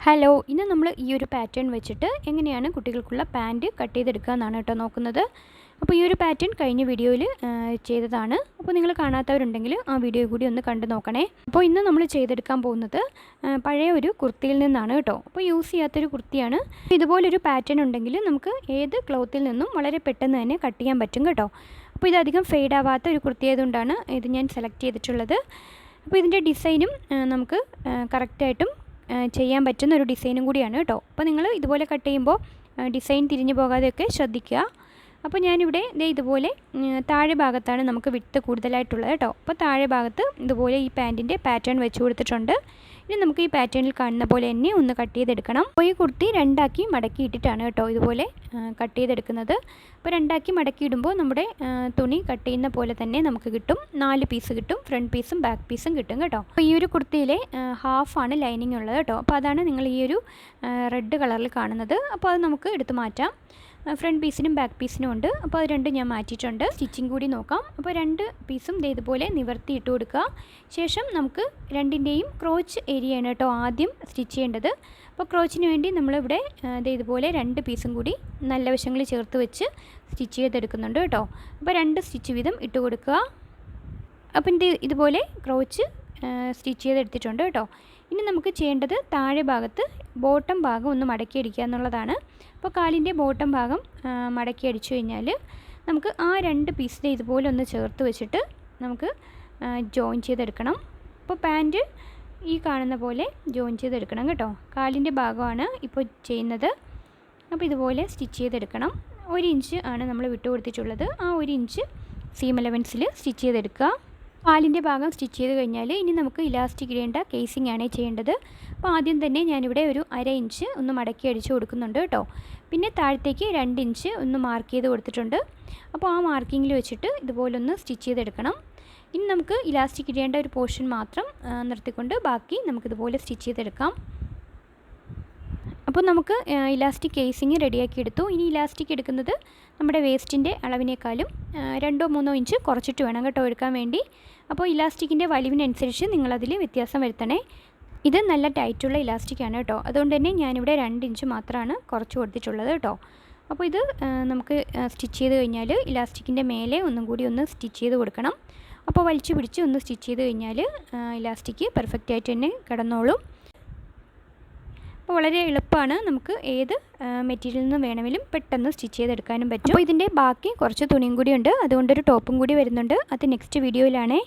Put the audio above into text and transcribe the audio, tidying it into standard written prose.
Hello, ഇന്ന് നമ്മൾ ഈ ഒരു പാറ്റേൺ വെച്ചിട്ട് എങ്ങനെയാണ് കുട്ടികൾക്കുള്ള പാൻറ് കട്ട് ചെയ്തെടുക്കുക എന്നാണ് കേട്ടോ നോക്കുന്നത്. അപ്പോൾ ഈ ഒരു പാറ്റേൺ കഴിഞ്ഞ വീഡിയോയിൽ ചെയ്തതാണ്. അപ്പോൾ നിങ്ങൾ കാണാത്തവരുണ്ടെങ്കിൽ ആ വീഡിയോ കൂടി ഒന്ന് കണ്ടു നോക്കണേ. അപ്പോൾ ഇന്ന് നമ്മൾ ചെയ്തെടുക്കാൻ പോകുന്നത് പഴയ ഒരു കുർത്തിയിൽ നിന്നാണ് കേട്ടോ. അപ്പോൾ യൂസ് ചെയ്യാത്തൊരു കുർത്തിയാണ്. ഇതുപോലൊരു പാറ്റേൺ ഉണ്ടെങ്കിൽ നമുക്ക് ഏത് ക്ലോത്തിൽ നിന്നും വളരെ പെട്ടെന്ന് തന്നെ കട്ട് ചെയ്യാൻ പറ്റും കേട്ടോ. അപ്പോൾ ഇതധികം ഫെയ്ഡ് ആവാത്ത ഒരു കുർത്തി ആയതുകൊണ്ടാണ് ഇത് ഞാൻ സെലക്ട് ചെയ്തിട്ടുള്ളത്. അപ്പോൾ ഇതിൻ്റെ ഡിസൈനും നമുക്ക് കറക്റ്റായിട്ടും ചെയ്യാൻ പറ്റുന്ന ഒരു ഡിസൈനും കൂടിയാണ് കേട്ടോ. അപ്പോൾ നിങ്ങൾ ഇതുപോലെ കട്ട് ചെയ്യുമ്പോൾ ഡിസൈൻ തിരിഞ്ഞു പോകാതെയൊക്കെ ശ്രദ്ധിക്കുക. അപ്പോൾ ഞാനിവിടെ ഇതുപോലെ താഴെ ഭാഗത്താണ് നമുക്ക് വിഡ്ത്ത് കൂടുതലായിട്ടുള്ളത് കേട്ടോ. അപ്പോൾ താഴെ ഭാഗത്ത് ഇതുപോലെ ഈ പാൻറ്റിൻ്റെ പാറ്റേൺ വെച്ച് കൊടുത്തിട്ടുണ്ട്. ഇനി നമുക്ക് ഈ പാറ്റേണിൽ കാണുന്ന പോലെ തന്നെ ഒന്ന് കട്ട് ചെയ്തെടുക്കണം. അപ്പോൾ ഈ കുർത്തി രണ്ടാക്കി മടക്കി ഇട്ടിട്ടാണ് കേട്ടോ ഇതുപോലെ കട്ട് ചെയ്തെടുക്കുന്നത്. അപ്പോൾ രണ്ടാക്കി മടക്കി ഇടുമ്പോൾ നമ്മുടെ തുണി കട്ട് ചെയ്യുന്ന പോലെ തന്നെ നമുക്ക് കിട്ടും. 4 പീസ് കിട്ടും, ഫ്രണ്ട് പീസും ബാക്ക് പീസും കിട്ടും കേട്ടോ. അപ്പോൾ ഈ ഒരു കുർത്തിയിലെ ഹാഫാണ് ലൈനിങ് ഉള്ളത് കേട്ടോ. അപ്പോൾ അതാണ് നിങ്ങൾ ഈ ഒരു റെഡ് കളറിൽ കാണുന്നത്. അപ്പോൾ അത് നമുക്ക് എടുത്ത് മാറ്റാം. ഫ്രണ്ട് പീസിനും ബാക്ക് പീസിനും ഉണ്ട്. അപ്പോൾ അത് രണ്ടും ഞാൻ മാറ്റിയിട്ടുണ്ട്. സ്റ്റിച്ചിങ് കൂടി നോക്കാം. അപ്പോൾ 2 പീസും ഇതുപോലെ നിവർത്തി ഇട്ട് കൊടുക്കുക. ശേഷം നമുക്ക് രണ്ടിൻ്റെയും ക്രോച്ച് ഏരിയയാണ് കേട്ടോ ആദ്യം സ്റ്റിച്ച് ചെയ്യേണ്ടത്. അപ്പോൾ ക്രോച്ചിന് വേണ്ടി നമ്മളിവിടെ ഇതുപോലെ 2 പീസും കൂടി നല്ല വശങ്ങളിൽ ചേർത്ത് വെച്ച് സ്റ്റിച്ച് ചെയ്തെടുക്കുന്നുണ്ട് കേട്ടോ. അപ്പോൾ 2 സ്റ്റിച്ച് വീതം ഇട്ട് കൊടുക്കുക. അപ്പം ഇതുപോലെ ക്രോച്ച് സ്റ്റിച്ച് ചെയ്തെടുത്തിട്ടുണ്ട് കേട്ടോ. ഇനി നമുക്ക് ചെയ്യേണ്ടത് താഴെ ഭാഗത്ത് ബോട്ടം ഭാഗം ഒന്ന് മടക്കി അടിക്കുക എന്നുള്ളതാണ്. അപ്പോൾ കാലിൻ്റെ ബോട്ടം ഭാഗം മടക്കി അടിച്ചു കഴിഞ്ഞാൽ നമുക്ക് ആ 2 പീസിനെ ഇതുപോലെ ഒന്ന് ചേർത്ത് വെച്ചിട്ട് നമുക്ക് ജോയിൻ ചെയ്തെടുക്കണം. അപ്പോൾ പാൻറ്റ് ഈ കാണുന്ന പോലെ ജോയിൻ ചെയ്തെടുക്കണം കേട്ടോ. കാലിൻ്റെ ഭാഗമാണ് ഇപ്പോൾ ചെയ്യുന്നത്. അപ്പോൾ ഇതുപോലെ സ്റ്റിച്ച് ചെയ്തെടുക്കണം. 1 ഇഞ്ച് ആണ് നമ്മൾ വിട്ടു കൊടുത്തിട്ടുള്ളത്. ആ 1 ഇഞ്ച് സീം അലവൻസിൽ സ്റ്റിച്ച് ചെയ്തെടുക്കുക. കാലിൻ്റെ ഭാഗം സ്റ്റിച്ച് ചെയ്ത് കഴിഞ്ഞാൽ ഇനി നമുക്ക് ഇലാസ്റ്റിക് ഇടേണ്ട കേസിംഗ് ആണ് ചെയ്യേണ്ടത്. അപ്പോൾ ആദ്യം തന്നെ ഞാനിവിടെ ഒരു 1/2 ഇഞ്ച് ഒന്ന് മടക്കി അടിച്ച് കൊടുക്കുന്നുണ്ട് കേട്ടോ. പിന്നെ താഴത്തേക്ക് 2 ഇഞ്ച് ഒന്ന് മാർക്ക് ചെയ്ത് കൊടുത്തിട്ടുണ്ട്. അപ്പോൾ ആ മാർക്കിങ്ങിൽ വെച്ചിട്ട് ഇതുപോലൊന്ന് സ്റ്റിച്ച് ചെയ്തെടുക്കണം. ഇനി നമുക്ക് ഇലാസ്റ്റിക് ഇടേണ്ട ഒരു പോർഷൻ മാത്രം നിർത്തിക്കൊണ്ട് ബാക്കി നമുക്കിതുപോലെ സ്റ്റിച്ച് ചെയ്തെടുക്കാം. അപ്പോൾ നമുക്ക് ഇലാസ്റ്റിക് കേസിങ് റെഡിയാക്കി എടുത്തു. ഇനി ഇലാസ്റ്റിക് എടുക്കുന്നത് നമ്മുടെ വേസ്റ്റിൻ്റെ അളവിനേക്കാളും 2-3 ഇഞ്ച് കുറച്ചിട്ട് വേണം കേട്ടോ എടുക്കാൻ വേണ്ടി. അപ്പോൾ ഇലാസ്റ്റിക്കിൻ്റെ വലിവിനനുസരിച്ച് നിങ്ങളതിൽ വ്യത്യാസം വരുത്തണേ. ഇത് നല്ല ടൈറ്റുള്ള ഇലാസ്റ്റിക്കാണ് കേട്ടോ. അതുകൊണ്ട് തന്നെ ഞാനിവിടെ 2 ഇഞ്ച് മാത്രമാണ് കുറച്ച് കൊടുത്തിട്ടുള്ളത് കേട്ടോ. അപ്പോൾ ഇത് നമുക്ക് സ്റ്റിച്ച് ചെയ്ത് കഴിഞ്ഞാൽ ഇലാസ്റ്റിക്കിൻ്റെ മേലെ ഒന്നും കൂടി ഒന്ന് സ്റ്റിച്ച് ചെയ്ത് കൊടുക്കണം. അപ്പോൾ വലിച്ചു പിടിച്ച് ഒന്ന് സ്റ്റിച്ച് ചെയ്ത് കഴിഞ്ഞാൽ ഇലാസ്റ്റിക് പെർഫെക്റ്റായിട്ട് തന്നെ കിടന്നോളും. അപ്പോൾ വളരെ എളുപ്പമാണ്. നമുക്ക് ഏത് മെറ്റീരിയലിൽ നിന്ന് വേണമെങ്കിലും പെട്ടെന്ന് സ്റ്റിച്ച് ചെയ്തെടുക്കാനും പറ്റും. അപ്പോൾ ഇതിൻ്റെ ബാക്കി കുറച്ച് തുണിയും കൂടി ഉണ്ട്. അതുകൊണ്ടൊരു ടോപ്പും കൂടി വരുന്നുണ്ട്. അത് നെക്സ്റ്റ് വീഡിയോയിലാണേ.